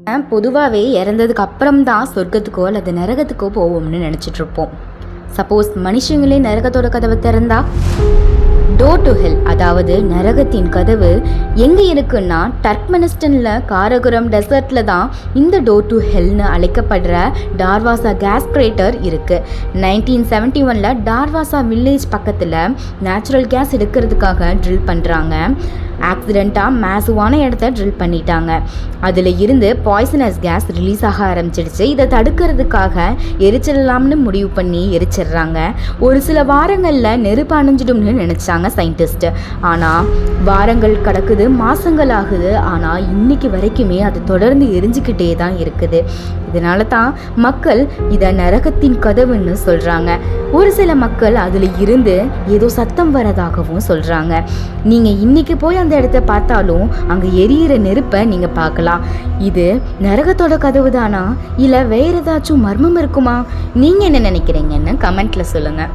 பொதுவாகவே இறந்ததுக்கு அப்புறம் தான் சொர்க்கத்துக்கோ அல்லது நரகத்துக்கோ போவோம்னு நினச்சிட்டு இருப்போம். சப்போஸ் மனுஷங்களே நரகத்தோட கதவை திறந்தா, டோர் டு ஹெல் அதாவது நரகத்தின் கதவு எங்கே இருக்குன்னா டர்க்மெனிஸ்டனில் காரகுரம் டெசர்ட்டில் தான் இந்த டோர் டு ஹெல்னு அழைக்கப்படுற டார்வாசா கேஸ் கிரேட்டர் இருக்குது. 1971 டார்வாசா வில்லேஜ் பக்கத்தில் நேச்சுரல் கேஸ் எடுக்கிறதுக்காக ட்ரில் பண்ணுறாங்க. ஆக்சிடெண்ட்டாக மேசுவான இடத்த ட்ரில் பண்ணிட்டாங்க. அதில் இருந்து பாய்சனஸ் கேஸ் ரிலீஸ் ஆக ஆரம்பிச்சிடுச்சு. இதை தடுக்கிறதுக்காக எரிச்சிடலாம்னு முடிவு பண்ணி எரிச்சிடுறாங்க. ஒரு சில வாரங்களில் நெருப்பு அணைஞ்சிடும்னு நினச்சாங்க சயின்டிஸ்ட். ஆனால் வாரங்கள் கடக்குது, மாதங்கள் ஆகுது. ஆனால் இன்னைக்கு வரைக்குமே அது தொடர்ந்து எரிஞ்சுக்கிட்டே தான் இருக்குது. இதனால தான் மக்கள் இதை நரகத்தின் கதவுன்னு சொல்கிறாங்க. ஒரு சில மக்கள் அதில் இருந்து ஏதோ சத்தம் வரதாகவும் சொல்கிறாங்க. நீங்கள் இன்னைக்கு போய் அந்த இடத்த பார்த்தாலும் அங்கே எரியிற நெருப்பை நீங்கள் பார்க்கலாம். இது நரகத்தோட கதவு தானா இல்லை வேற ஏதாச்சும் மர்மம் இருக்குமா? நீங்கள் என்ன நினைக்கிறீங்கன்னு கமெண்ட்டில் சொல்லுங்கள்.